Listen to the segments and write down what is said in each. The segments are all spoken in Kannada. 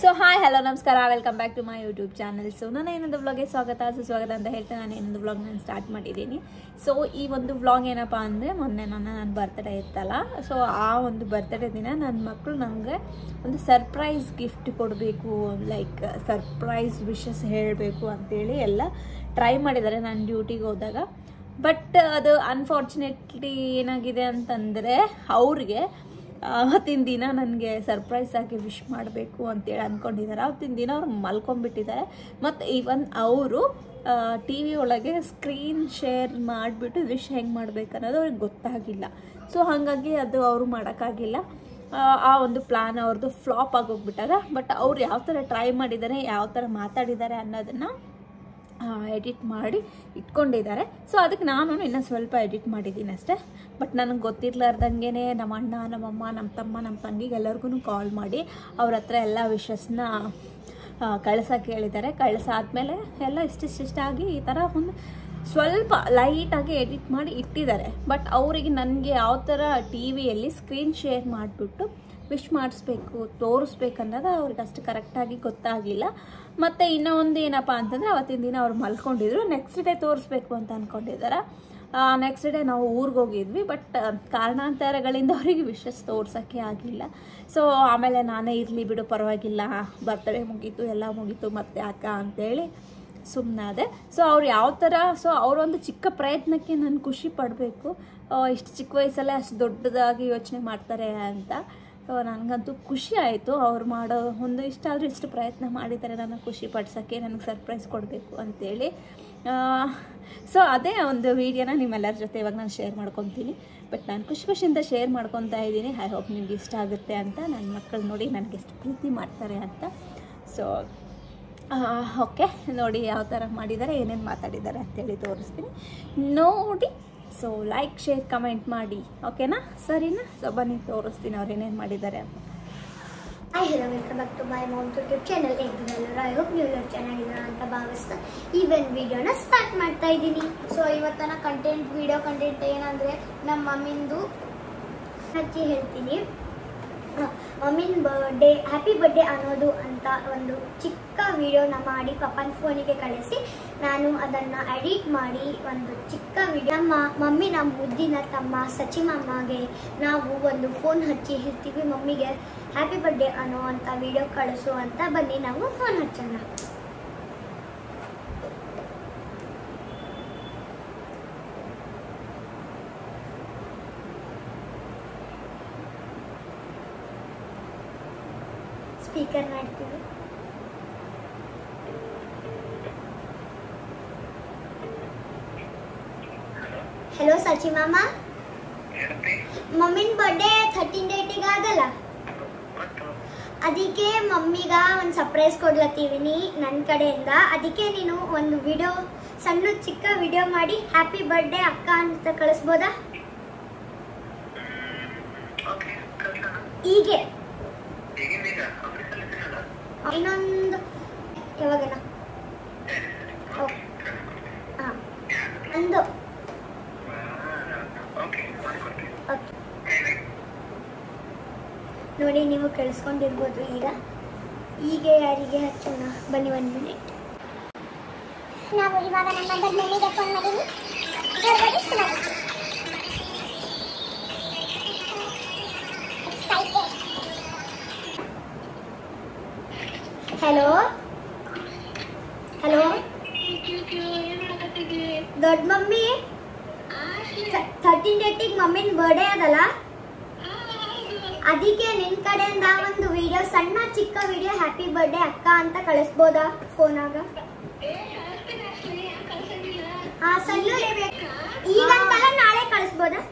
ಸೊ ಹಾಯ್ ಹಲೋ ನಮಸ್ಕಾರ, welcome back to my YouTube channel. So ನಾನು ಏನೊಂದು ವ್ಲಾಗ್ಗೆ ಸ್ವಾಗತ ಸುಸ್ವಾಗತ ಅಂತ ಹೇಳ್ತಾ ನಾನು ಏನೊಂದು ವ್ಲಾಗ್ ನಾನು ಸ್ಟಾರ್ಟ್ ಮಾಡಿದ್ದೀನಿ. ಸೊ ಈ ಒಂದು ವ್ಲಾಗ್ ಏನಪ್ಪ ಅಂದರೆ, ಮೊನ್ನೆ ನನ್ನ ಬರ್ತ್ಡೇ ಇತ್ತಲ್ಲ, ಸೊ ಆ ಒಂದು ಬರ್ತ್ಡೇ ದಿನ ನನ್ನ ಮಕ್ಕಳು ನನಗೆ ಒಂದು ಸರ್ಪ್ರೈಸ್ ಗಿಫ್ಟ್ ಕೊಡಬೇಕು, ಲೈಕ್ ಸರ್ಪ್ರೈಸ್ ವಿಶಸ್ ಹೇಳಬೇಕು ಅಂತೇಳಿ ಎಲ್ಲ ಟ್ರೈ ಮಾಡಿದ್ದಾರೆ ನಾನು ಡ್ಯೂಟಿಗೆ ಹೋದಾಗ. ಬಟ್ ಅದು ಅನ್ಫಾರ್ಚುನೇಟ್ಲಿ ಏನಾಗಿದೆ ಅಂತಂದರೆ, ಅವ್ರಿಗೆ ಅವತ್ತಿನ ದಿನ ನನಗೆ ಸರ್ಪ್ರೈಸ್ ಆಗಿ ವಿಶ್ ಮಾಡಬೇಕು ಅಂತೇಳಿ ಅಂದ್ಕೊಂಡಿದ್ದಾರೆ. ಅವತ್ತಿನ ದಿನ ಅವ್ರು ಮಲ್ಕೊಂಡ್ಬಿಟ್ಟಿದ್ದಾರೆ. ಮತ್ತು ಈವನ್ ಅವರು ಟಿ ವಿ ಒಳಗೆ ಸ್ಕ್ರೀನ್ ಶೇರ್ ಮಾಡಿಬಿಟ್ಟು ವಿಶ್ ಹೆಂಗೆ ಮಾಡ್ಬೇಕು ಅನ್ನೋದು ಅವ್ರಿಗೆ ಗೊತ್ತಾಗಿಲ್ಲ. ಸೊ ಹಾಗಾಗಿ ಅದು ಅವರು ಮಾಡೋಕ್ಕಾಗಿಲ್ಲ. ಆ ಒಂದು ಪ್ಲ್ಯಾನ್ ಅವ್ರದ್ದು ಫ್ಲಾಪ್ ಆಗೋಗ್ಬಿಟ್ಟಾಗ. ಬಟ್ ಅವ್ರು ಯಾವ ಥರ ಟ್ರೈ ಮಾಡಿದ್ದಾರೆ, ಯಾವ ಥರ ಮಾತಾಡಿದ್ದಾರೆ ಅನ್ನೋದನ್ನು ಎಡಿಟ್ ಮಾಡಿ ಇಟ್ಕೊಂಡಿದ್ದಾರೆ. ಸೊ ಅದಕ್ಕೆ ನಾನು ಇನ್ನೂ ಸ್ವಲ್ಪ ಎಡಿಟ್ ಮಾಡಿದ್ದೀನಿ ಅಷ್ಟೇ. ಬಟ್ ನನಗೆ ಗೊತ್ತಿರ್ಲಾರ್ದಂಗೆ ನಮ್ಮ ಅಣ್ಣ, ನಮ್ಮಮ್ಮ, ನಮ್ಮ ತಮ್ಮ, ನಮ್ಮ ತಂಗಿಗೆಲ್ಲರಿಗೂ ಕಾಲ್ ಮಾಡಿ ಅವ್ರ ಹತ್ರ ಎಲ್ಲ ವಿಷಸ್ನ ಕಳ್ಸೋಕ್ಕೆ ಹೇಳಿದ್ದಾರೆ. ಕಳ್ಸಾದ್ಮೇಲೆ ಎಲ್ಲ ಇಷ್ಟಿಷ್ಟಾಗಿ ಈ ಥರ ಒಂದು ಸ್ವಲ್ಪ ಲೈಟಾಗಿ ಎಡಿಟ್ ಮಾಡಿ ಇಟ್ಟಿದ್ದಾರೆ. ಬಟ್ ಅವರಿಗೆ ನನಗೆ ಯಾವ ಥರ ಟಿ ವಿಯಲ್ಲಿ ಸ್ಕ್ರೀನ್ ಶೇರ್ ಮಾಡಿಬಿಟ್ಟು ವಿಶ್ ಮಾಡಿಸ್ಬೇಕು, ತೋರಿಸ್ಬೇಕು ಅನ್ನೋದು ಅವ್ರಿಗೆ ಅಷ್ಟು ಕರೆಕ್ಟಾಗಿ ಗೊತ್ತಾಗಿಲ್ಲ. ಮತ್ತು ಇನ್ನೂ ಒಂದು ಏನಪ್ಪ ಅಂತಂದರೆ, ಅವತ್ತಿನ ದಿನ ಅವ್ರು ಮಲ್ಕೊಂಡಿದ್ರು. ನೆಕ್ಸ್ಟ್ ಡೇ ತೋರಿಸ್ಬೇಕು ಅಂತ ಅಂದ್ಕೊಂಡಿದ್ದಾರೆ. ನೆಕ್ಸ್ಟ್ ಡೇ ನಾವು ಊರಿಗೆ ಹೋಗಿದ್ವಿ. ಬಟ್ ಕಾರಣಾಂತರಗಳಿಂದ ಅವರಿಗೆ ವಿಶಸ್ ತೋರ್ಸೋಕ್ಕೆ ಆಗಲಿಲ್ಲ. ಸೊ ಆಮೇಲೆ ನಾನೇ ಇರಲಿ ಬಿಡು, ಪರವಾಗಿಲ್ಲ, ಬರ್ತ್ಡೇ ಮುಗೀತು, ಎಲ್ಲ ಮುಗೀತು, ಮತ್ತೆ ಅಕ್ಕ ಅಂತೇಳಿ ಸುಮ್ಮನಾದೆ. ಸೊ ಅವ್ರು ಯಾವ ಥರ, ಸೊ ಅವರೊಂದು ಚಿಕ್ಕ ಪ್ರಯತ್ನಕ್ಕೆ ನಾನು ಖುಷಿ ಪಡಬೇಕು. ಇಷ್ಟು ಚಿಕ್ಕ ವಯಸ್ಸಲ್ಲೇ ಅಷ್ಟು ದೊಡ್ಡದಾಗಿ ಯೋಚನೆ ಮಾಡ್ತಾರೆ ಅಂತ ನನಗಂತೂ ಖುಷಿ ಆಯಿತು. ಅವ್ರು ಮಾಡೋ ಒಂದು ಇಷ್ಟಾದರೂ ಇಷ್ಟು ಪ್ರಯತ್ನ ಮಾಡಿದ್ದಾರೆ ನನ್ನ ಖುಷಿ ಪಡ್ಸೋಕ್ಕೆ, ನನಗೆ ಸರ್ಪ್ರೈಸ್ ಕೊಡಬೇಕು ಅಂತೇಳಿ. ಸೊ ಅದೇ ಒಂದು ವೀಡಿಯೋನ ನಿಮ್ಮೆಲ್ಲರ ಜೊತೆ ಇವಾಗ ನಾನು ಶೇರ್ ಮಾಡ್ಕೊತೀನಿ. ಬಟ್ ನಾನು ಖುಷಿಯಿಂದ ಶೇರ್ ಮಾಡ್ಕೊತಾ ಇದ್ದೀನಿ. ಐ ಹೋಪ್ ನಿಮ್ಗೆ ಇಷ್ಟ ಆಗುತ್ತೆ ಅಂತ. ನನ್ನ ಮಕ್ಕಳು ನೋಡಿ ನನಗೆ ಎಷ್ಟು ಪ್ರೀತಿ ಮಾಡ್ತಾರೆ ಅಂತ. ಸೊ ಓಕೆ, ನೋಡಿ ಯಾವ ಥರ ಮಾಡಿದ್ದಾರೆ, ಏನೇನು ಮಾತಾಡಿದ್ದಾರೆ ಅಂತೇಳಿ ತೋರಿಸ್ತೀನಿ, ನೋಡಿ. ಸೊ ಲೈಕ್, ಶೇರ್, ಕಮೆಂಟ್ ಮಾಡಿ, ಓಕೆನಾ? ಸರಿನಾ? ಸೊ ಬನ್ನಿ ತೋರಿಸ್ತೀನಿ ಅವ್ರು ಏನೇನು ಮಾಡಿದ್ದಾರೆ ಅಂತ. Hi hello, welcome back to my mom YouTube channel. ಹೇಗಿದ್ದೀರಾ? ಐ ಹೋಪ್ ನೀವೆಲ್ಲರೂ ಚೆನ್ನಾಗಿದ್ದೀರಾ ಅಂತ ಭಾವಿಸ್ತಾ ಈ ಒಂದು ವಿಡಿಯೋನ ಸ್ಟಾರ್ಟ್ ಮಾಡ್ತಾ ಇದ್ದೀನಿ. ಸೊ ಇವತ್ತಿನ ವಿಡಿಯೋ ಕಂಟೆಂಟ್ ಏನಂದರೆ, ನಮ್ಮ ಮಮ್ಮಿಂದು ಹಚ್ಚಿ ಹೇಳ್ತೀನಿ. ಮಮ್ಮಿನ ಬರ್ಡೇ, ಹ್ಯಾಪಿ ಬರ್ಡೇ ಅನ್ನೋದು ಅಂತ ಒಂದು ಚಿಕ್ಕ ವಿಡಿಯೋನ ಮಾಡಿ ಪಪ್ಪನ ಫೋನಿಗೆ ಕಳಿಸಿ ನಾನು ಅದನ್ನು ಎಡಿಟ್ ಮಾಡಿ ಒಂದು ಚಿಕ್ಕ ವಿಡಿಯೋ ನಮ್ಮ ಮಮ್ಮಿ, ನಮ್ಮ ಮುದ್ದಿನ ತಮ್ಮ ಸಚಿ ಮಾಮಗೆ ನಾವು ಒಂದು ಫೋನ್ ಹಚ್ಚಿ ಹೇಳ್ತೀವಿ, ಮಮ್ಮಿಗೆ ಹ್ಯಾಪಿ ಬರ್ಡೇ ಅನ್ನೋ ಅಂತ ವಿಡಿಯೋ ಕಳಿಸು ಅಂತ. ಬನ್ನಿ ನಾವು ಫೋನ್ ಹಚ್ಚೋಣ. ಸ್ಪೀಕರ್ ಮಾಡ್ತೀವಿ. ಹಲೋ ಸಚಿ ಮಾಮ, ಮಮ್ಮಿನ ಬರ್ಡೇ 13 ಡೇಟಿಗೆ ಆಗಲ್ಲ, ಅದಕ್ಕೆ ಮಮ್ಮಿಗ ಒಂದು ಸರ್ಪ್ರೈಸ್ ಕೊಡ್ಲತ್ತೀವಿನಿ ನನ್ನ ಕಡೆಯಿಂದ. ಅದಕ್ಕೆ ನೀನು ಒಂದು ವಿಡಿಯೋ, ಸಣ್ಣ ಚಿಕ್ಕ ವಿಡಿಯೋ ಮಾಡಿ ಹ್ಯಾಪಿ ಬರ್ಡೇ ಅಕ್ಕ ಅಂತ ಕಳಿಸ್ಬೋದಾ? ಹೀಗೆ ಇನ್ನೊಂದು ಯಾವಾಗನ ಒಂದು ನೋಡಿ, ನೀವು ಕೇಳಿಸ್ಕೊಂಡಿರ್ಬೋದು. ಈಗ ಯಾರಿಗೆ ಹಚ್ಚೋಣ? ಬನ್ನಿ 1 ಮಿನಿಟ್. ನಾವು ಇವಾಗ ನಮ್ಮ ಮಮ್ಮಿಗೆ ಫೋನ್ ಮಾಡೀನಿ. ಹಲೋ ಹಲೋ, ದೊಡ್ಡ ಮಮ್ಮಿ 13 ಡೇಟಿಗೆ ಮಮ್ಮಿನ ಬರ್ಡೇ ಅದಲ್ಲ, ಅದಕ್ಕೆ ನಿನ್ ಕಡೆಯಿಂದ ಒಂದು ವಿಡಿಯೋ, ಸಣ್ಣ ಚಿಕ್ಕ ವಿಡಿಯೋ ಹ್ಯಾಪಿ ಬರ್ಡೇ ಅಕ್ಕ ಅಂತ ಕಳಿಸ್ಬೋದಾ ಫೋನಾಗ? ಸಣ್ಣ ಈಗಂತಲ್ಲ, ನಾಳೆ ಕಳಿಸ್ಬೋದಾ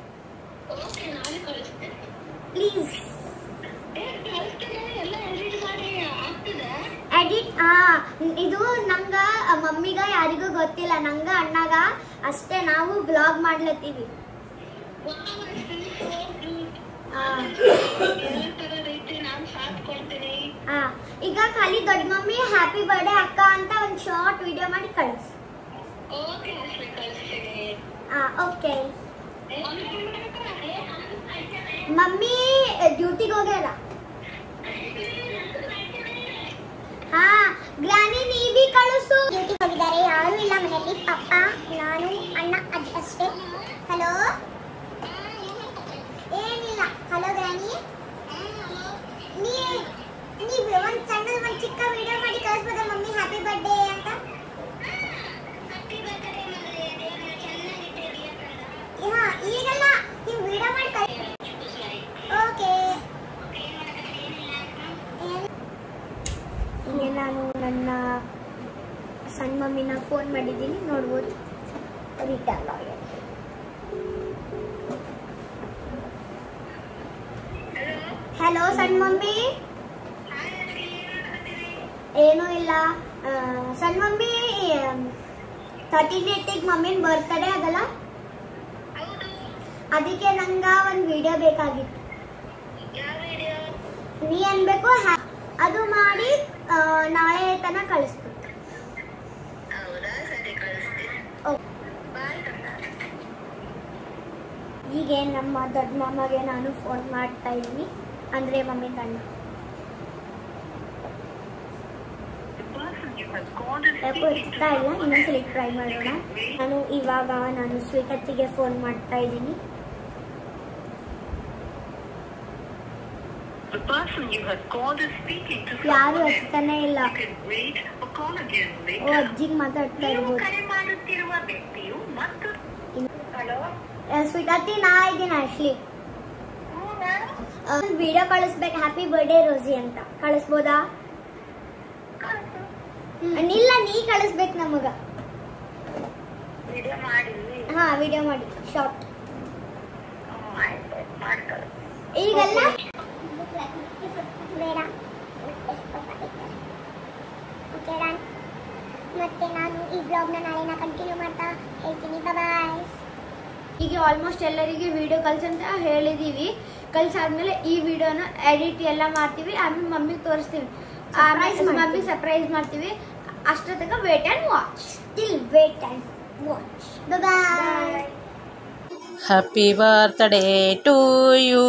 ಪ್ಲೀಸ್? ಎಡಿಟ್ ಇದು ನಂಗ ಮಮ್ಮಿಗ ಯಾರಿಗೂ ಗೊತ್ತಿಲ್ಲ, ನಂಗ ಅಣ್ಣಗ ಅಷ್ಟೇ. ನಾವು ಬ್ಲಾಗ್ ಮಾಡ್ಲತ್ತೀವಿ. ಈಗ ಖಾಲಿ ದೊಡ್ಡ ಮಮ್ಮಿ ಹ್ಯಾಪಿ ಬರ್ಡೇ ಅಕ್ಕ ಅಂತ ಒಂದು ಶಾರ್ಟ್ ವಿಡಿಯೋ ಮಾಡಿ ಕಳಿಸ್. ಓಕೆ. ಮಮ್ಮಿ ಡ್ಯೂಟಿಗೆ ಹೋಗ್ಯಾರ. ಡ್ಯೂಟಿ ಹೋಗಿದ್ದಾರೆ, ಯಾರು ಇಲ್ಲ ಮನೆಯಲ್ಲಿ, ಪಪ್ಪ ನಾನು ಅಣ್ಣ ಅಜ್ಜಿ ಅಷ್ಟೇ. ಹಲೋ ಏನಿಲ್ಲ. ಹಲೋ ಗ್ರಾನಿ, ನೀವು ಒಂದು ಚಿಕ್ಕ ವಿಡಿಯೋ ಮಾಡಿ ಕಳಿಸ್ಬೋದಾ ಮಮ್ಮಿ ಹ್ಯಾಪಿ ಬರ್ಡೇ ಅಂತ? ಹಾ ಈಗಲ್ಲ, ನೀವು ವಿಡಿಯೋ ಮಾಡಿ ಕಳಿಸಿ. ಓಕೆ. ಈಗ ನಾನು ನನ್ನ ಸಣ್ಣ ಮಮ್ಮಿನ ಫೋನ್ ಮಾಡಿದ್ದೀನಿ, ನೋಡ್ಬೋದು. ರಿಟರ್ನ್ ಆಗಿದೆ. ಹಲೋ ಸಣ್ಣ ಮಮ್ಮಿ. ಏನೂ ಇಲ್ಲ ಸಣ್ಣ ಮಮ್ಮಿ, 38ಗೆ ಮಮ್ಮಿನ ಬರ್ತ್ಡೇ ಅದಲ್ಲ, ಅದಕ್ಕೆ ನಂಗೆ ಒಂದು ವಿಡಿಯೋ ಬೇಕಾಗಿತ್ತು. ನೀ ಅನ್ಬೇಕು ಅದು ಮಾಡಿ ನಾಳೆ ತನಕ ಕಳಿಸ್ಬೇಕು. ಈಗ ನಮ್ಮ ದೊಡ್ಡ ಮಾಮಗೆ ನಾನು ಫೋನ್ ಮಾಡ್ತಾ ಇದ್ದೀನಿ, ಅಂದ್ರೆ ಮಮ್ಮಿ ಗಂಡ. ಯಾಕೋ ಎತ್ತಾ ಇಲ್ಲ, ಇನ್ನೊಂದ್ಸಲಿ ಟ್ರೈ ಮಾಡೋಣ. ನಾನು ಸ್ವೀಟತ್ತಿಗೆ ಫೋನ್ ಮಾಡ್ತಾ ಇದ್ದೀನಿ. ಯಾರು ಎತ್ತಾನೆ ಇಲ್ಲ. ಓ ಅಜ್ಜಿಗೆ ಮಾತಾಡ್ತಾ ಇರ್ಬೋದು. ಸ್ವೀಟತ್ತಿ, ನಾ ಇದ್ದೀನಿ ಆಶ್ಲಿ. ವಿಡಿಯೋ ಕಳಿಸ್ಬೇಕು, ಹ್ಯಾಪಿ ಬರ್ಡೇ ರೋಸಿ ಅಂತ. ಕಳಿಸ್ಬೋದಾ? ಇಲ್ಲ, ನೀ ಕಳಿಸ್ಬೇಕು ನಮಗ. ಹಾ ವಿಡಿಯೋ ಮಾಡಿ ಶಾರ್ಟ್. ಈಗಲ್ಲ ಬೇಡ. ಮತ್ತೆ ನಾನು ಈ ಬ್ಲಾಗ್ನ ನಾಳೆನ ಕಂಟಿನ್ಯೂ ಮಾಡ್ತಾ ಹೇಳ್ತೀನಿ. ಬಾಯ್. ಈಗ ಆಲ್ಮೋಸ್ಟ್ ಎಲ್ಲರಿಗೆ ವಿಡಿಯೋ ಕಳ್ಸಂತ ಹೇಳಿದೀವಿ. ಕಳ್ಸಾದ್ಮೇಲೆ ಈ ವಿಡಿಯೋನ ಎಡಿಟ್ ಎಲ್ಲ ಮಾಡ್ತೀವಿ, ಆಮೇಲೆ ಮಮ್ಮಿಗೆ ತೋರಿಸ್ತೀವಿ, ಮಮ್ಮಿ ಸರ್ಪ್ರೈಸ್ ಮಾಡ್ತೀವಿ. ಅಷ್ಟರ ತನಕ wait and watch. Still wait and watch. Bye. Happy birthday to you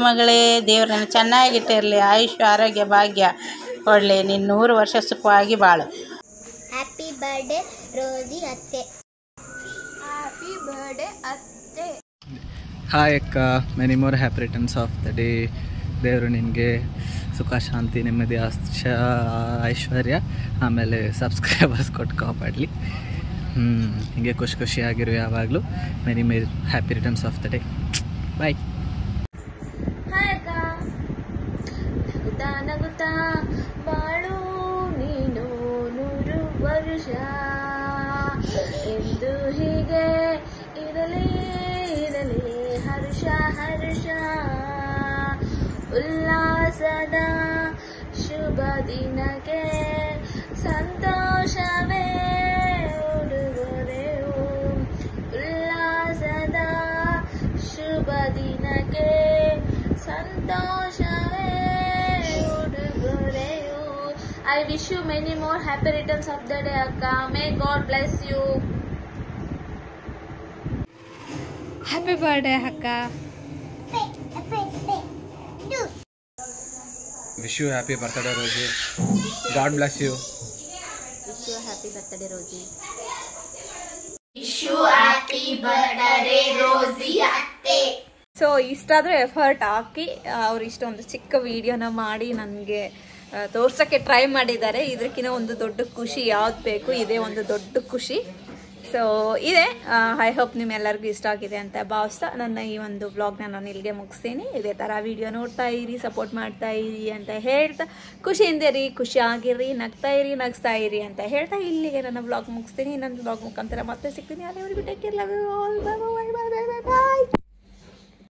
ಮಗಳೇ. ದೇವ್ರನ್ನ ಚೆನ್ನಾಗಿಟ್ಟಿರಲಿ, ಆಯುಷ್ಯ ಆರೋಗ್ಯ ಭಾಗ್ಯ ಕೊಡಲಿ, ನೀನು 100 ವರ್ಷ ಸುಖವಾಗಿ ಬಾಳು. ಹ್ಯಾಪಿ ಬರ್ಡೇ ರೋಸಿ ಅತ್ತೆ. ಹ್ಯಾಪಿ ಬರ್ಡೇ ಅತ್ತೆ. ಹಾಯ್ ಅಕ್ಕ, many more happy returns of the day. ದೇವರು ನಿನಗೆ ಸುಖ ಶಾಂತಿ ನೆಮ್ಮದಿ ಐಶ್ವರ್ಯ ಆಮೇಲೆ ಸಬ್ಸ್ಕ್ರೈಬರ್ಸ್ ಕೊಟ್ಟು ಕಾಪಾಡಲಿ. ಹೀಗೆ ಖುಷಿಯಾಗಿರು ಯಾವಾಗಲೂ. Many happy returns of the day. Bye. Hi ಅಕ್ಕ. ನಗುತ್ತಾ ನಗುತ್ತಾ ಬಾಳು ನೀನು 100 ವರ್ಷ ಎಂದು, ಹೀಗೆ ಇರಲಿ ಇರಲಿ ಹರ್ಷ ಹರ್ಷ ಉಲ್ಲಾಸದ ಶುಭ ದಿನಕ್ಕೆ ಸಂತೋಷವೇ ಉಡುಗೊರೆಯು. ಉಲ್ಲಾಸದ ಶುಭ ದಿನಕ್ಕೆ ಸಂತೋಷವೇ ಉಡುಗೊರೆಯು. I wish you many more happy returns of the day akka. May God bless you. Happy birthday akka. Wish you happy birthday Rosie. God bless you. Wish you happy birthday Rosie. Wish you happy birthday Rosie ಅತ್ತೆ. ಸೊ ಇಷ್ಟಾದರೂ ಎಫರ್ಟ್ ಹಾಕಿ ಅವ್ರು ಇಷ್ಟೊಂದು ಚಿಕ್ಕ ವಿಡಿಯೋನ ಮಾಡಿ ನನಗೆ ತೋರ್ಸೋಕ್ಕೆ ಟ್ರೈ ಮಾಡಿದ್ದಾರೆ. ಇದಕ್ಕಿಂತ ಒಂದು ದೊಡ್ಡ ಖುಷಿ ಯಾವ್ದು ಬೇಕು, ಇದೇ ಒಂದು ದೊಡ್ಡ ಖುಷಿ. ಸೊ ಇದೆ. ಐ ಹೋಪ್ ನಿಮ್ಮೆಲ್ಲರಿಗೂ ಇಷ್ಟ ಆಗಿದೆ ಅಂತ ಭಾವಿಸ್ತಾ ನನ್ನ ಈ ಒಂದು ವ್ಲಾಗ್ನ ನಾನು ಇಲ್ಲಿಗೆ ಮುಗಿಸ್ತೀನಿ. ಇದೇ ಥರ ವಿಡಿಯೋ ನೋಡ್ತಾ ಇರಿ, ಸಪೋರ್ಟ್ ಮಾಡ್ತಾ ಇರಿ ಅಂತ ಹೇಳ್ತಾ, ಖುಷಿಯಿಂದಿರಿ, ಖುಷಿಯಾಗಿರಿ, ನಗಿಸ್ತಾ ಇರಿ ಅಂತ ಹೇಳ್ತಾ ಇಲ್ಲಿಗೆ ನನ್ನ ವ್ಲಾಗ್ ಮುಗಿಸ್ತೀನಿ. ನನ್ನ ವ್ಲಾಗ್ ಮುಖಾಂತರ ಮತ್ತೆ ಸಿಗ್ತೀನಿ. ಅಲ್ಲಿವರೆಗೂ take care, love you all, bye bye bye bye bye.